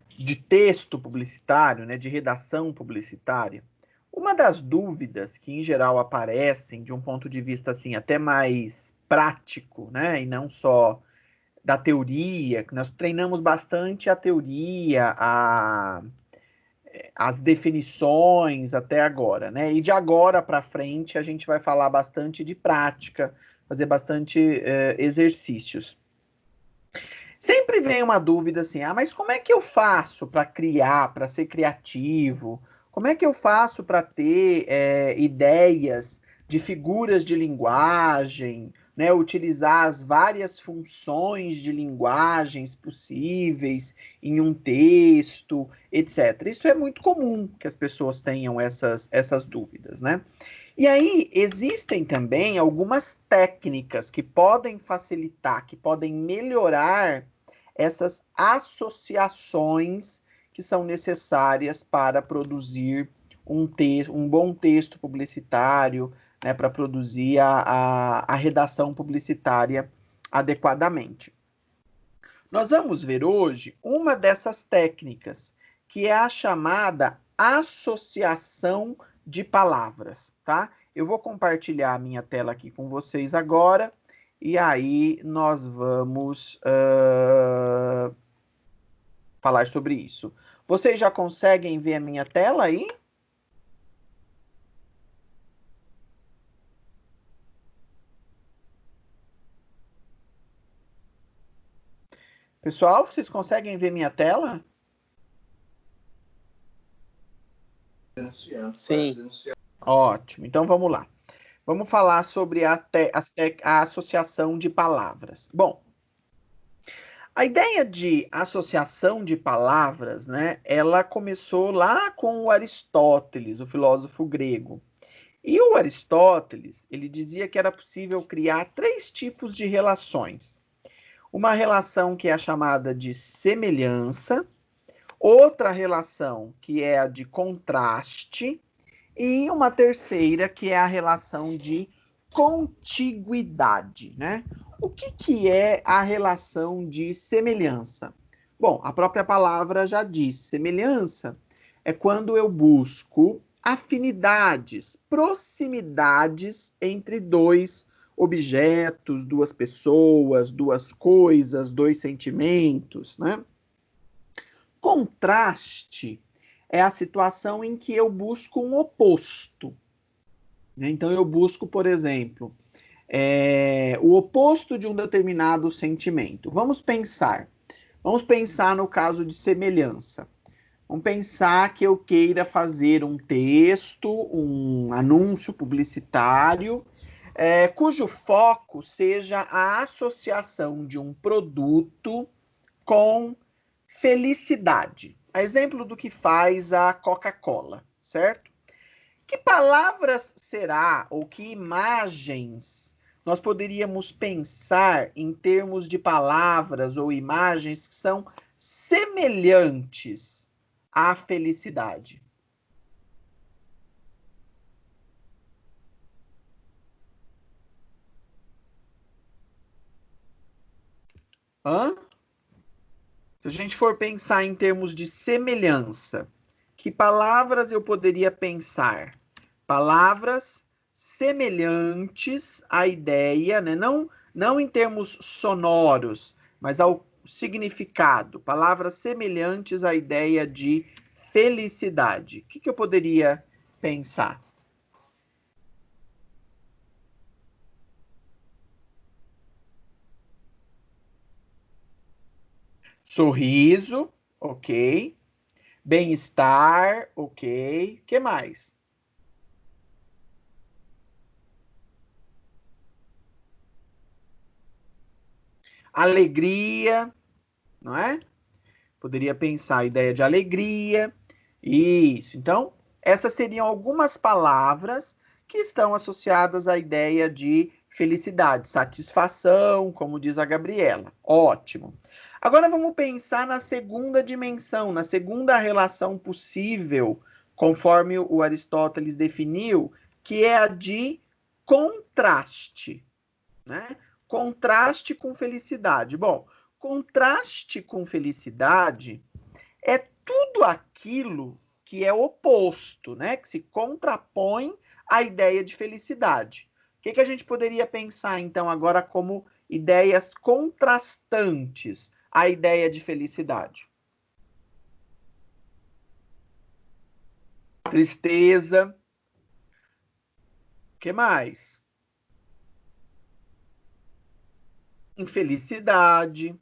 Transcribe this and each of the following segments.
de texto publicitário, né, de redação publicitária, uma das dúvidas que em geral aparecem de um ponto de vista assim até mais prático, né, e não só da teoria, que nós treinamos bastante a teoria, as definições até agora, né? E de agora para frente a gente vai falar bastante de prática, fazer bastante exercícios. Sempre vem uma dúvida assim, mas como é que eu faço para criar, para ser criativo? Como é que eu faço para ter ideias de figuras de linguagem, né? Utilizar as várias funções de linguagens possíveis em um texto, etc. Isso é muito comum que as pessoas tenham essas dúvidas, né? E aí, existem também algumas técnicas que podem facilitar, que podem melhorar essas associações que são necessárias para produzir um bom texto publicitário, né, para produzir a redação publicitária adequadamente. Nós vamos ver hoje uma dessas técnicas, que é a chamada associação de palavras, tá? Eu vou compartilhar a minha tela aqui com vocês agora, e aí nós vamos falar sobre isso. Vocês já conseguem ver a minha tela aí? Pessoal, vocês conseguem ver minha tela? Sim. Ótimo, então vamos lá. Vamos falar sobre a associação de palavras. Bom, a ideia de associação de palavras, né, ela começou lá com o Aristóteles, o filósofo grego. E o Aristóteles, ele dizia que era possível criar três tipos de relações. Uma relação que é a chamada de semelhança, outra relação que é a de contraste, e uma terceira que é a relação de contiguidade, né? O que é a relação de semelhança? Bom, a própria palavra já diz, semelhança é quando eu busco afinidades, proximidades entre dois objetos, duas pessoas, duas coisas, dois sentimentos, né? Contraste é a situação em que eu busco um oposto. Então, eu busco, por exemplo, o oposto de um determinado sentimento. Vamos pensar no caso de semelhança. Vamos pensar que eu queira fazer um texto, um anúncio publicitário, cujo foco seja a associação de um produto com felicidade. Exemplo do que faz a Coca-Cola, certo? Que palavras será ou que imagens nós poderíamos pensar em termos de palavras ou imagens que são semelhantes à felicidade? Hã? Se a gente for pensar em termos de semelhança, que palavras eu poderia pensar? Palavras semelhantes à ideia, né? Não em termos sonoros, mas ao significado. Palavras semelhantes à ideia de felicidade. O que eu poderia pensar? Sorriso, ok. Bem-estar, ok. Que mais? Alegria, não é? Poderia pensar a ideia de alegria. Isso. Então, essas seriam algumas palavras que estão associadas à ideia de felicidade, satisfação, como diz a Gabriela. Ótimo. Agora vamos pensar na segunda dimensão, na segunda relação possível, conforme o Aristóteles definiu, que é a de contraste, né? Contraste com felicidade. Bom, contraste com felicidade é tudo aquilo que é oposto, né? Que se contrapõe à ideia de felicidade. O que a gente poderia pensar, então, agora como ideias contrastantes à ideia de felicidade? Tristeza. O que mais? Infelicidade.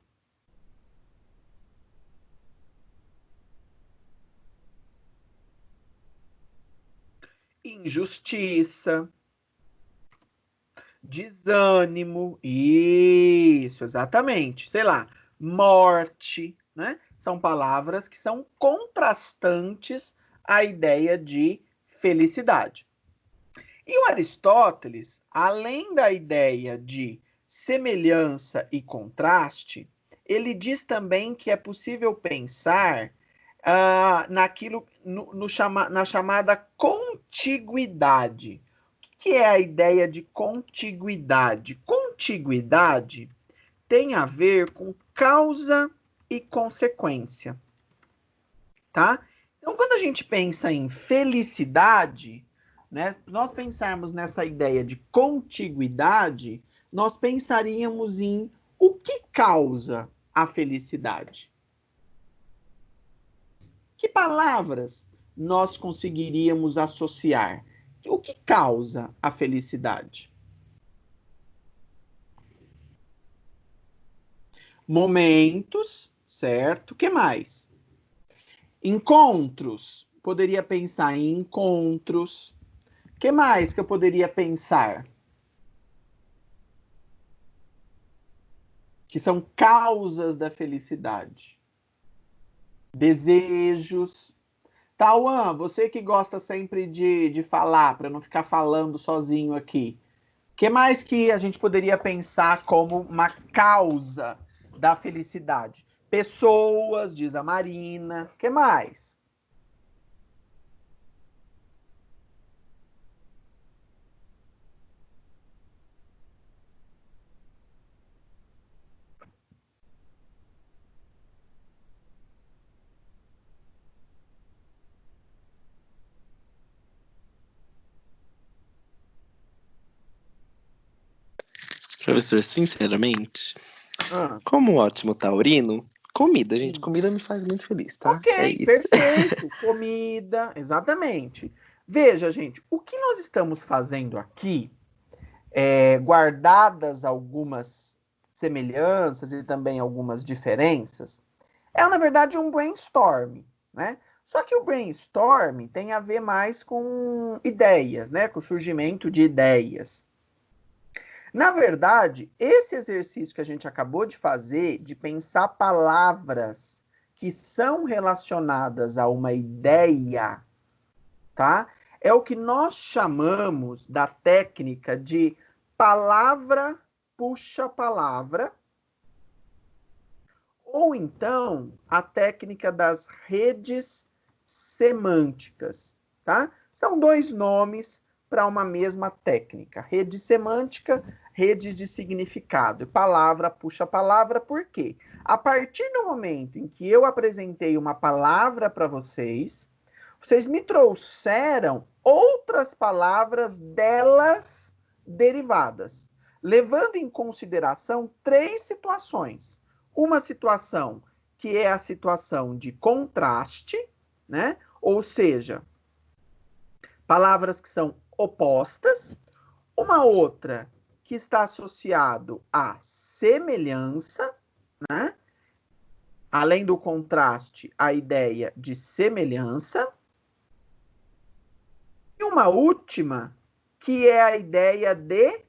Injustiça. Desânimo. Isso, exatamente. Sei lá, morte, né? São palavras que são contrastantes à ideia de felicidade. E o Aristóteles, além da ideia de semelhança e contraste, ele diz também que é possível pensar naquilo na chamada contiguidade. O que é a ideia de contiguidade? Contiguidade tem a ver com causa e consequência, tá? Então, quando a gente pensa em felicidade, né, nós pensarmos nessa ideia de contiguidade, nós pensaríamos em o que causa a felicidade. Que palavras nós conseguiríamos associar? O que causa a felicidade? Momentos, certo? O que mais? Encontros. Poderia pensar em encontros. O que mais que eu poderia pensar? Que são causas da felicidade. Desejos. Tauan, você que gosta sempre de falar, para não ficar falando sozinho aqui. O que mais que a gente poderia pensar como uma causa da felicidade? Pessoas, diz a Marina. O que mais? Professor, sinceramente, Ah, como ótimo taurino, comida, gente. Comida me faz muito feliz, tá? É ok, isso. perfeito. Comida, exatamente. Veja, gente, o que nós estamos fazendo aqui, guardadas algumas semelhanças e também algumas diferenças, é, na verdade, um brainstorm, né? Só que o brainstorm tem a ver mais com ideias, né? Com o surgimento de ideias. Na verdade, esse exercício que a gente acabou de fazer, de pensar palavras que são relacionadas a uma ideia, tá? É o que nós chamamos da técnica de palavra puxa palavra, ou então a técnica das redes semânticas, tá? São dois nomes para uma mesma técnica. Rede semântica, redes de significado. E palavra puxa palavra, por quê? A partir do momento em que eu apresentei uma palavra para vocês, vocês me trouxeram outras palavras delas derivadas, levando em consideração três situações. Uma situação que é a situação de contraste, né? Ou seja, palavras que são opostas. Uma outra que está associado à semelhança, né? Além do contraste, a ideia de semelhança. E uma última, que é a ideia de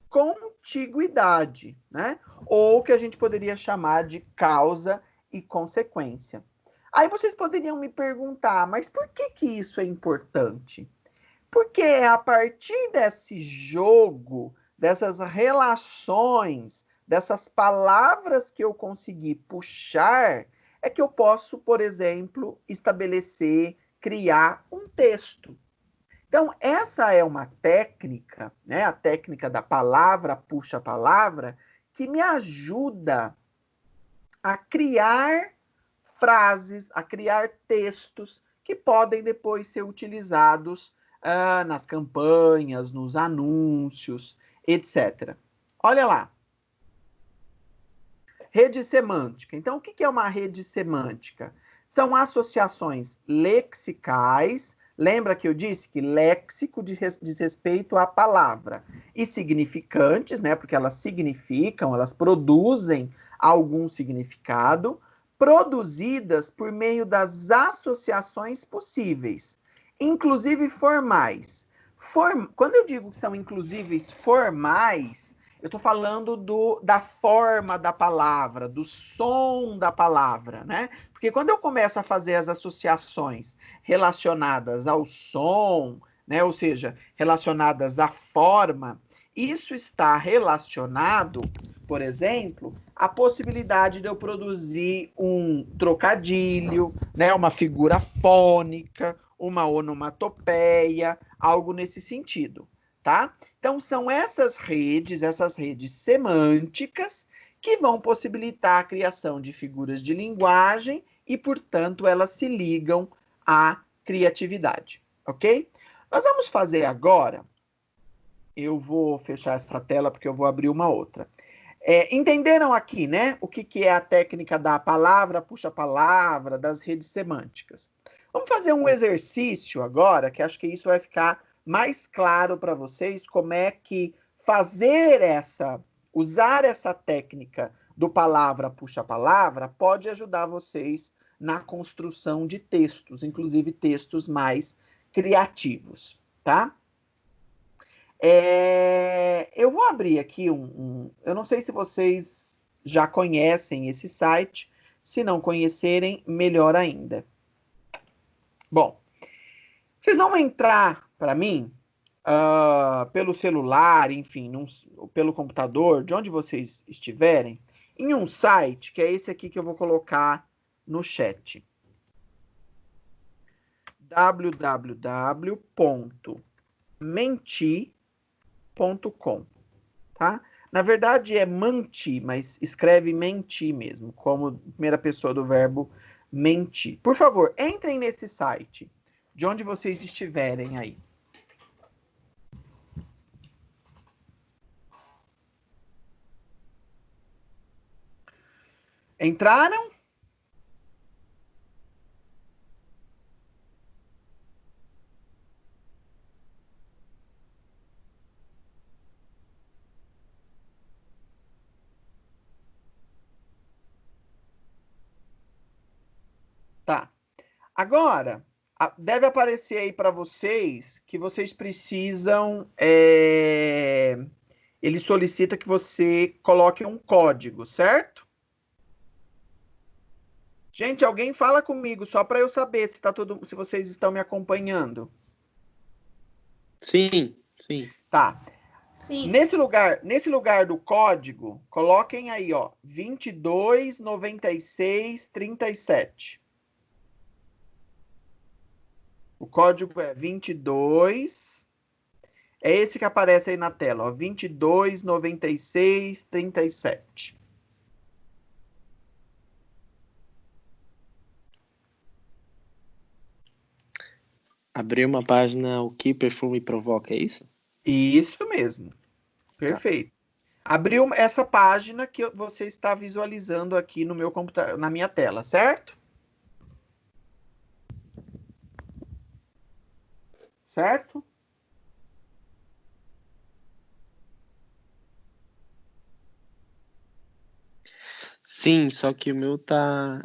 contiguidade, né? Ou que a gente poderia chamar de causa e consequência. Aí vocês poderiam me perguntar, mas por que isso é importante? Porque é a partir desse jogo, dessas relações, dessas palavras que eu consegui puxar, é que eu posso, por exemplo, estabelecer, criar um texto. Então, essa é uma técnica, né, a técnica da palavra puxa a palavra, que me ajuda a criar frases, a criar textos que podem depois ser utilizados nas campanhas, nos anúncios, etc. Olha lá. Rede semântica. Então, o que é uma rede semântica? São associações lexicais. Lembra que eu disse que léxico diz respeito à palavra. E significantes, né? Porque elas significam, elas produzem algum significado, produzidas por meio das associações possíveis, inclusive formais. Quando eu digo que são inclusive formais, eu estou falando da forma da palavra, do som da palavra, né? Porque quando eu começo a fazer as associações relacionadas ao som, né? Ou seja, relacionadas à forma, isso está relacionado, por exemplo, à possibilidade de eu produzir um trocadilho, né? Uma figura fônica, uma onomatopeia, algo nesse sentido, tá? Então, são essas redes semânticas, que vão possibilitar a criação de figuras de linguagem e, portanto, elas se ligam à criatividade, ok? Nós vamos fazer agora, eu vou fechar essa tela porque eu vou abrir uma outra. Entenderam aqui, né? O que é a técnica da palavra, puxa-palavra, das redes semânticas. Vamos fazer um exercício agora, que acho que isso vai ficar mais claro para vocês, como é que usar essa técnica do palavra puxa-palavra pode ajudar vocês na construção de textos, inclusive textos mais criativos, tá? Eu vou abrir aqui eu não sei se vocês já conhecem esse site. Se não conhecerem, melhor ainda. Bom, vocês vão entrar para mim pelo celular, enfim, pelo computador, de onde vocês estiverem, em um site, que é esse aqui que eu vou colocar no chat. www.menti.com, tá? Na verdade é manti, mas escreve menti mesmo, como primeira pessoa do verbo mentir. Por favor, entrem nesse site, de onde vocês estiverem aí. Entraram? Tá. Agora, deve aparecer aí para vocês que vocês precisam. Ele solicita que você coloque um código, certo? Gente, alguém fala comigo só para eu saber se vocês estão me acompanhando. Sim, sim. Tá. Sim. Nesse lugar do código, coloquem aí, ó, 229637. O código é 22. É esse que aparece aí na tela, ó, 229637. Abrir uma página, o que perfume provoca, é isso? Isso mesmo. Perfeito. Tá. Abriu essa página que você está visualizando aqui no meu computador, na minha tela, certo? Certo? Sim, só que o meu tá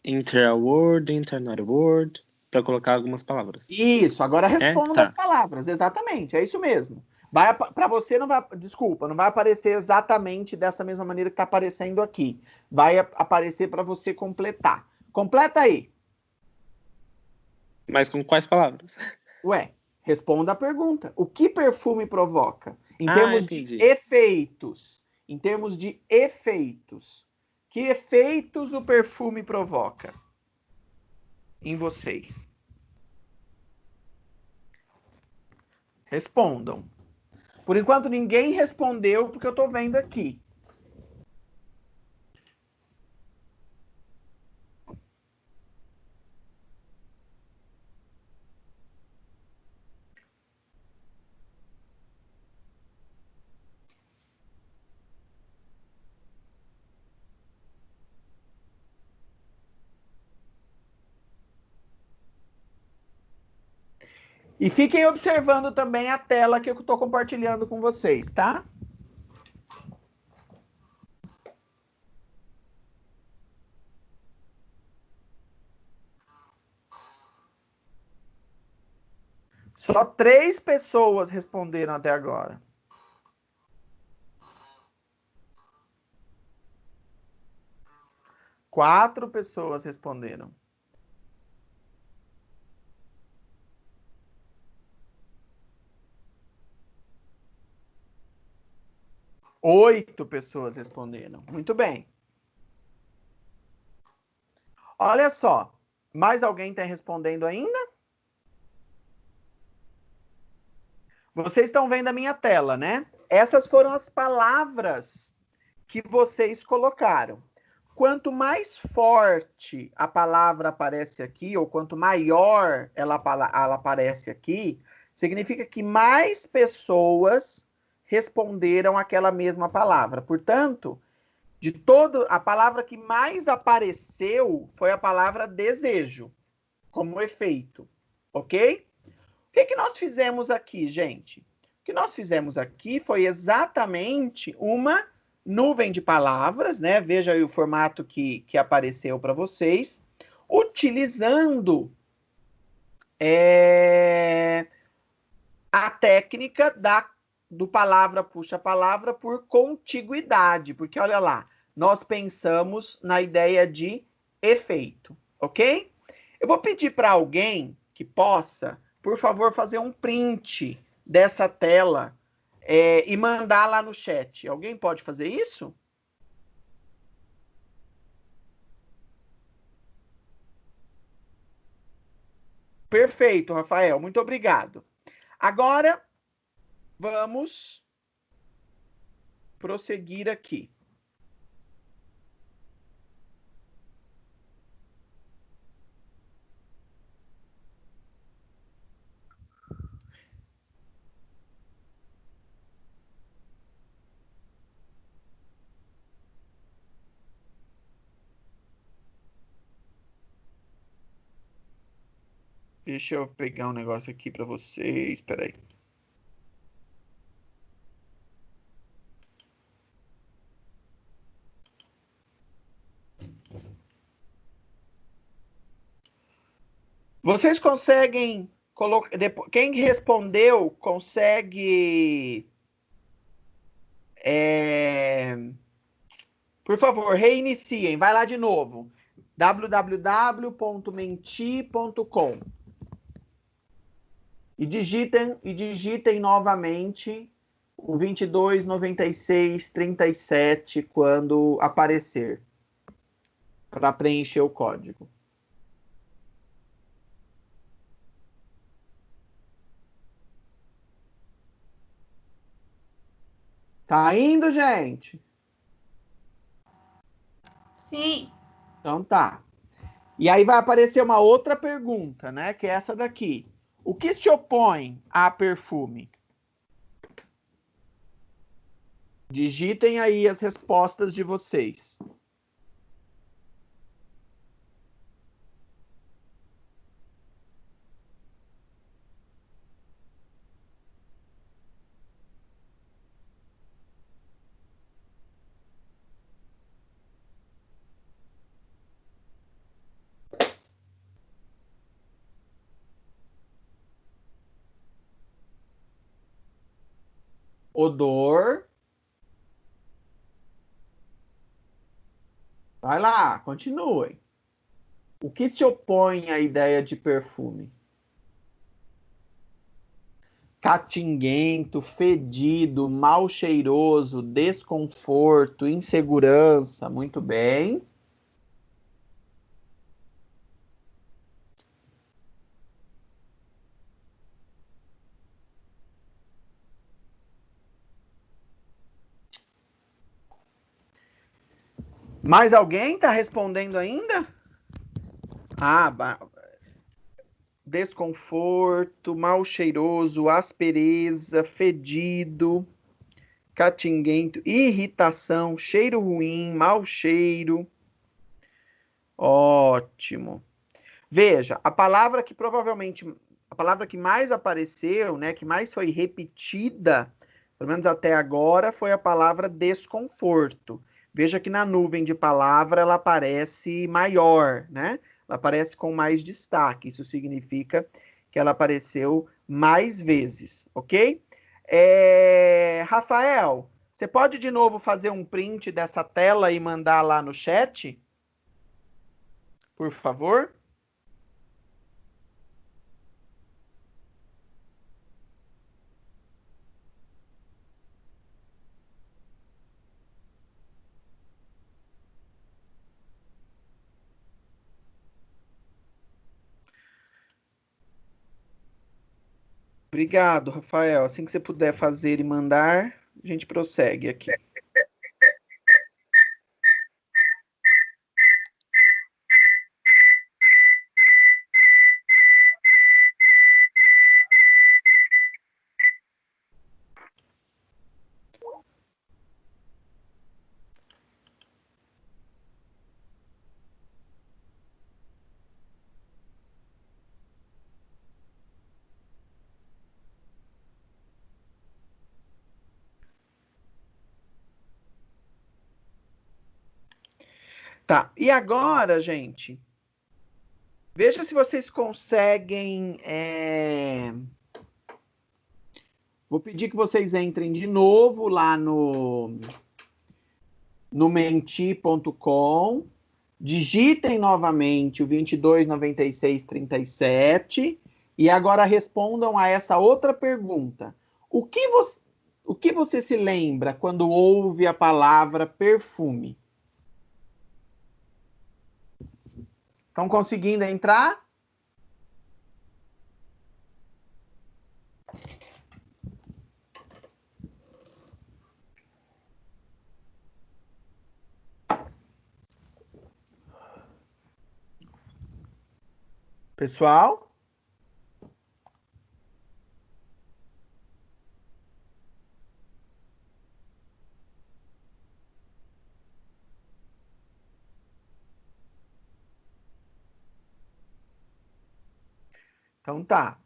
enter a word, enter not a word, para colocar algumas palavras. Isso, agora responda Tá. as palavras, exatamente, é isso mesmo. Para você não vai, desculpa, não vai aparecer exatamente dessa mesma maneira que está aparecendo aqui. Vai aparecer para você completar. Completa aí. Mas com quais palavras? Ué, responda a pergunta. O que perfume provoca? Em termos entendi. de efeitos. Em termos de efeitos. Que efeitos o perfume provoca em vocês? Respondam. Por enquanto, ninguém respondeu, porque eu estou vendo aqui. E fiquem observando também a tela que eu estou compartilhando com vocês, tá? Só 3 pessoas responderam até agora. Quatro pessoas responderam. 8 pessoas responderam. Muito bem. Olha só. Mais alguém está respondendo ainda? Vocês estão vendo a minha tela, né? Essas foram as palavras que vocês colocaram. Quanto mais forte a palavra aparece aqui, ou quanto maior ela aparece aqui, significa que mais pessoas responderam aquela mesma palavra. Portanto, de todo, a palavra que mais apareceu foi a palavra desejo, como efeito, ok? O que nós fizemos aqui, gente? O que nós fizemos aqui foi exatamente uma nuvem de palavras, né? Veja aí o formato que apareceu para vocês, utilizando a técnica do palavra puxa palavra por contiguidade, porque olha lá, nós pensamos na ideia de efeito, ok? Eu vou pedir para alguém que possa, por favor, fazer um print dessa tela e mandar lá no chat. Alguém pode fazer isso? Perfeito, Rafael, muito obrigado. Agora, vamos prosseguir aqui. Deixa eu pegar um negócio aqui para vocês. Espera aí. Vocês conseguem colocar. Quem respondeu consegue. Por favor, reiniciem. Vai lá de novo. www.menti.com e digitem novamente o 22 96 37 quando aparecer para preencher o código. Tá indo, gente? Sim. Então tá. E aí vai aparecer uma outra pergunta, né? Que é essa daqui. O que se opõe a perfume? Digitem aí as respostas de vocês. Odor. Vai lá, continuem. O que se opõe à ideia de perfume? Catinguento, fedido, mal cheiroso, desconforto, insegurança. Muito bem. Mais alguém está respondendo ainda? Desconforto, mal cheiroso, aspereza, fedido, catinguento, irritação, cheiro ruim, mau cheiro. Ótimo. Veja, a palavra que provavelmente, a palavra que mais apareceu, né, que mais foi repetida, pelo menos até agora, foi a palavra desconforto. Veja que na nuvem de palavra ela aparece maior, né? Ela aparece com mais destaque. Isso significa que ela apareceu mais vezes, ok? Rafael, você pode de novo fazer um print dessa tela e mandar lá no chat? Por favor? Obrigado, Rafael. Assim que você puder fazer e mandar, a gente prossegue aqui. Tá, e agora, gente, veja se vocês conseguem. Vou pedir que vocês entrem de novo lá no menti.com, digitem novamente o 229637 e agora respondam a essa outra pergunta. O que você se lembra quando ouve a palavra perfume? Estão conseguindo entrar? Pessoal? Então tá.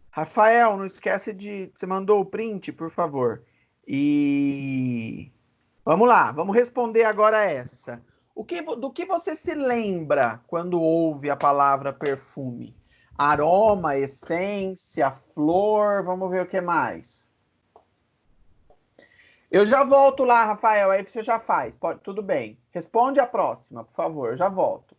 Rafael, não esquece de. Você mandou o print, por favor. E vamos lá, vamos responder agora essa. Do que você se lembra quando ouve a palavra perfume? Aroma, essência, flor, vamos ver o que mais. Eu já volto lá, Rafael, aí você já faz. Pode, tudo bem. Responde a próxima, por favor, eu já volto.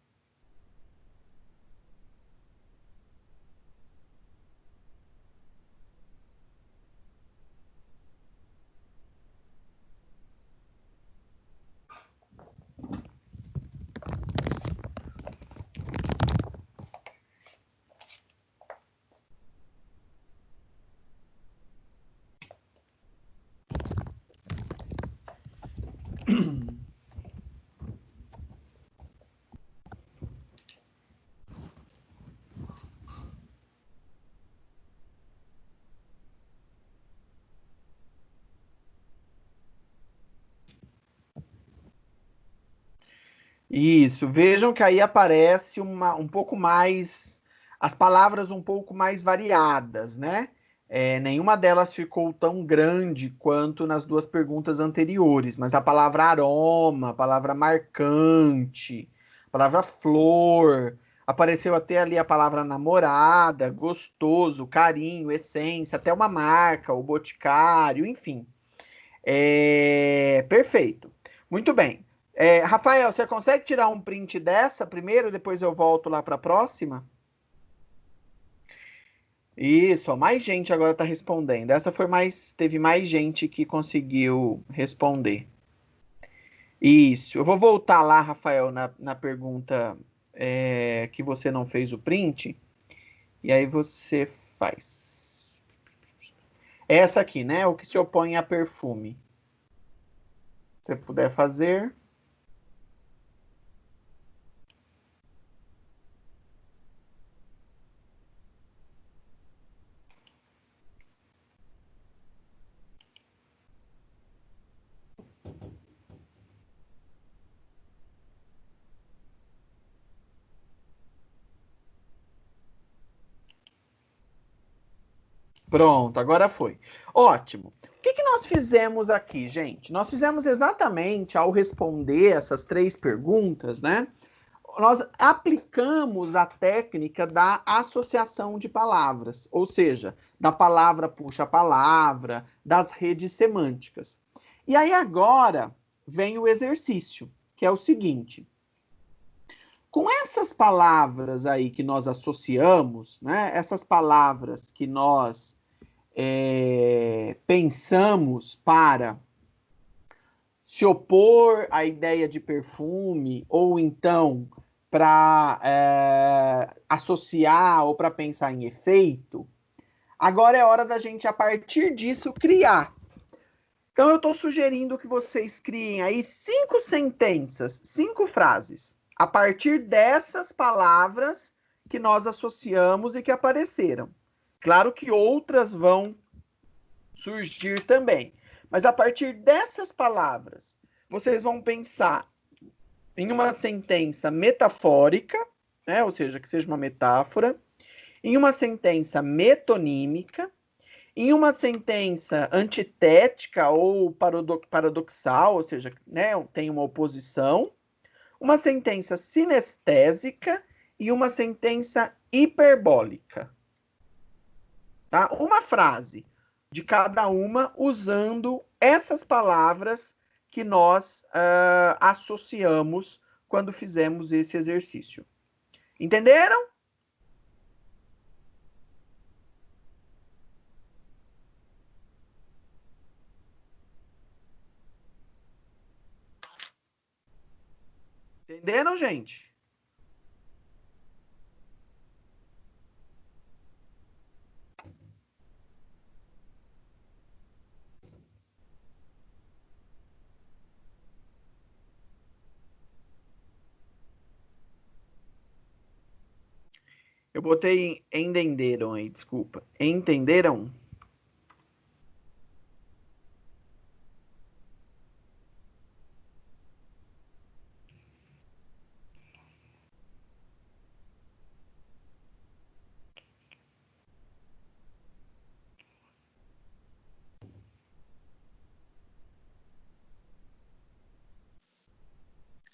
Isso, vejam que aí aparece um pouco mais, as palavras um pouco mais variadas, né? Nenhuma delas ficou tão grande quanto nas duas perguntas anteriores, mas a palavra aroma, a palavra marcante, a palavra flor, apareceu até ali a palavra namorada, gostoso, carinho, essência, até uma marca, o boticário, enfim. Perfeito. Muito bem. Rafael, você consegue tirar um print dessa primeiro, depois eu volto lá para a próxima? Isso, ó, mais gente agora está respondendo. Essa foi mais, teve mais gente que conseguiu responder. Isso. Eu vou voltar lá, Rafael, na pergunta que você não fez o print, e aí você faz. Essa aqui, né? O que se opõe a perfume. Se você puder fazer. Pronto, agora foi. Ótimo. O que nós fizemos aqui, gente? Nós fizemos exatamente ao responder essas três perguntas, né? Nós aplicamos a técnica da associação de palavras, ou seja, da palavra puxa a palavra, das redes semânticas. E aí agora vem o exercício, que é o seguinte: com essas palavras aí que nós associamos, né? Essas palavras que nós pensamos para se opor à ideia de perfume, ou então para associar ou para pensar em efeito, agora é hora da gente, a partir disso, criar. Então, eu estou sugerindo que vocês criem aí 5 sentenças, 5 frases, a partir dessas palavras que nós associamos e que apareceram. Claro que outras vão surgir também. Mas a partir dessas palavras, vocês vão pensar em uma sentença metafórica, né? Ou seja, que seja uma metáfora, em uma sentença metonímica, em uma sentença antitética ou paradoxal, ou seja, né, tem uma oposição, uma sentença sinestésica e uma sentença hiperbólica. Tá? Uma frase de cada uma usando essas palavras que nós associamos quando fizemos esse exercício. Entenderam? Entenderam, gente? Eu botei entenderam aí, desculpa. Entenderam?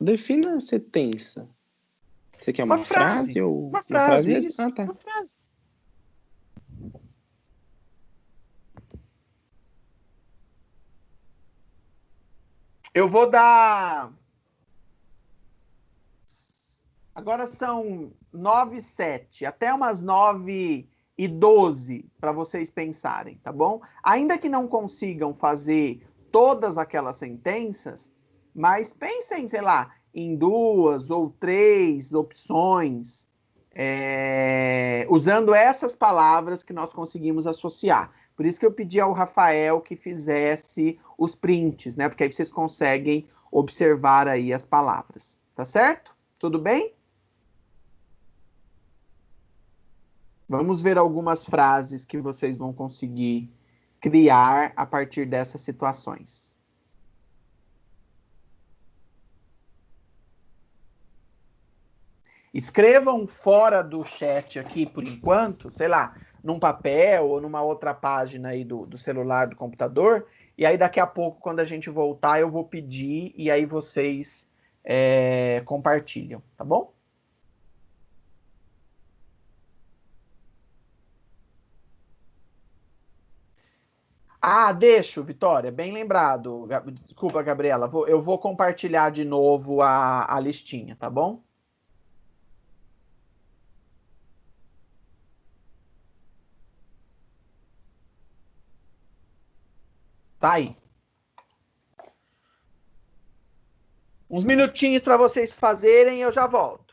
Defina a sentença. Você quer Uma uma frase. frase ou Uma uma frase frase, mesmo? isso. Ah, tá. Uma frase. Eu vou dar. Agora são 9h07, até umas 9h12 para vocês pensarem, tá bom? Ainda que não consigam fazer todas aquelas sentenças, mas pensem, sei lá, em 2 ou 3 opções, usando essas palavras que nós conseguimos associar. Por isso que eu pedi ao Rafael que fizesse os prints, né? Porque aí vocês conseguem observar aí as palavras, tá certo? Tudo bem? Vamos ver algumas frases que vocês vão conseguir criar a partir dessas situações. Escrevam fora do chat aqui por enquanto, sei lá, num papel ou numa outra página aí do celular, do computador, e aí daqui a pouco, quando a gente voltar, eu vou pedir e aí vocês compartilham, tá bom? Ah, deixo, Vitória, bem lembrado. Desculpa, Gabriela, eu vou compartilhar de novo a listinha, tá bom? Tá aí. Uns minutinhos para vocês fazerem e eu já volto.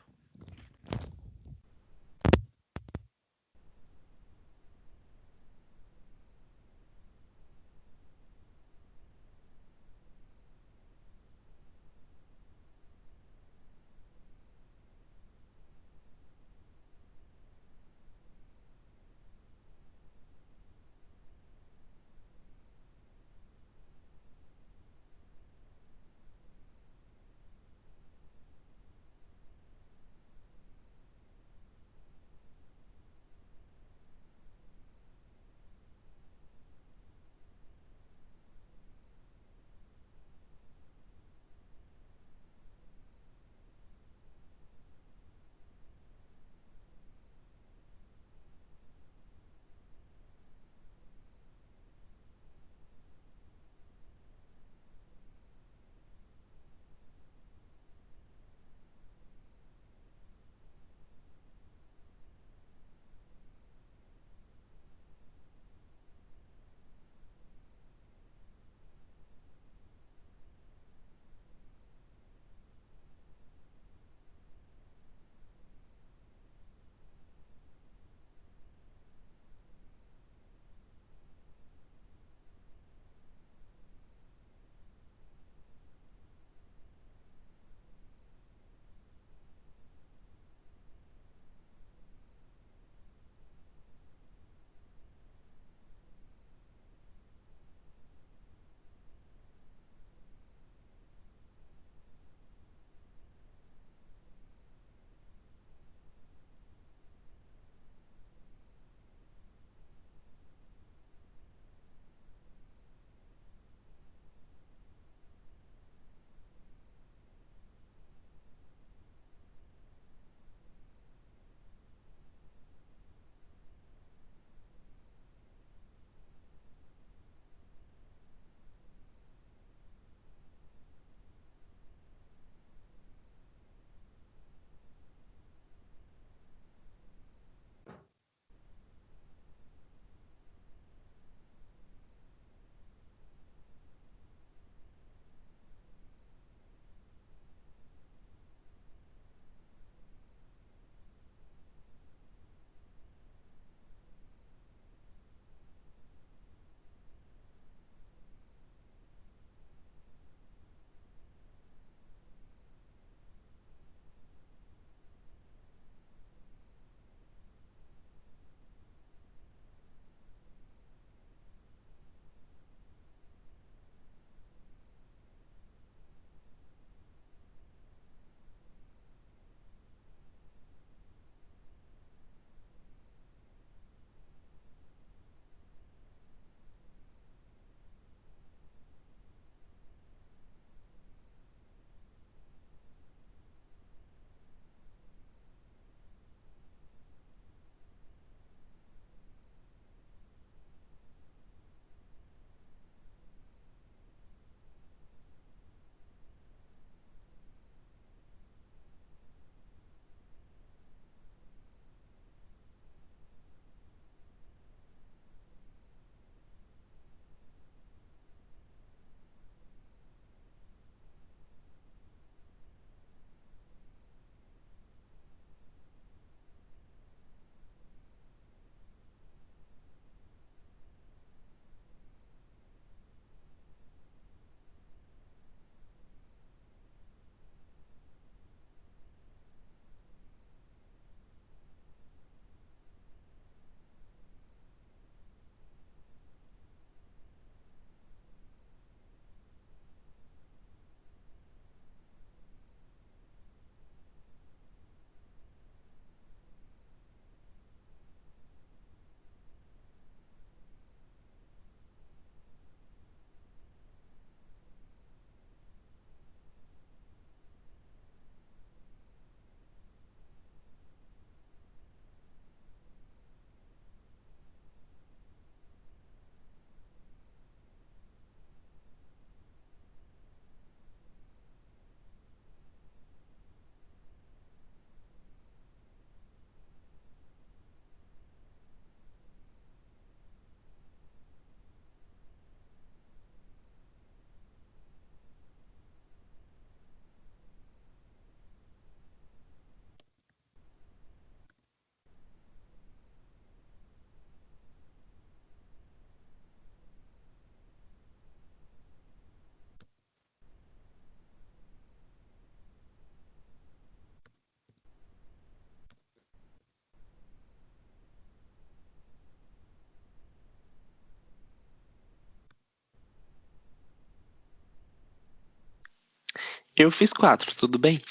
Eu fiz 4, tudo bem?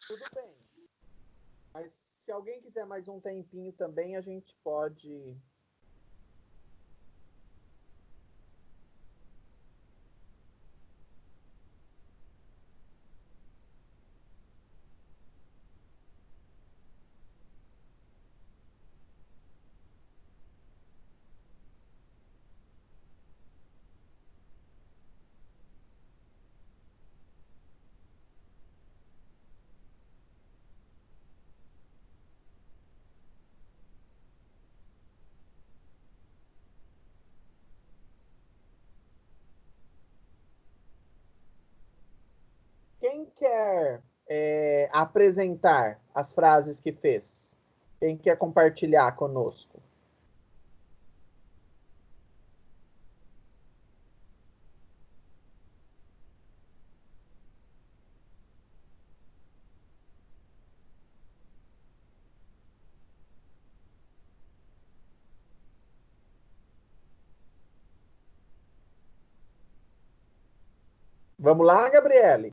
Tudo bem. Mas se alguém quiser mais um tempinho também, a gente pode. Quem quer apresentar as frases que fez? Quem quer compartilhar conosco? Vamos lá, Gabriele?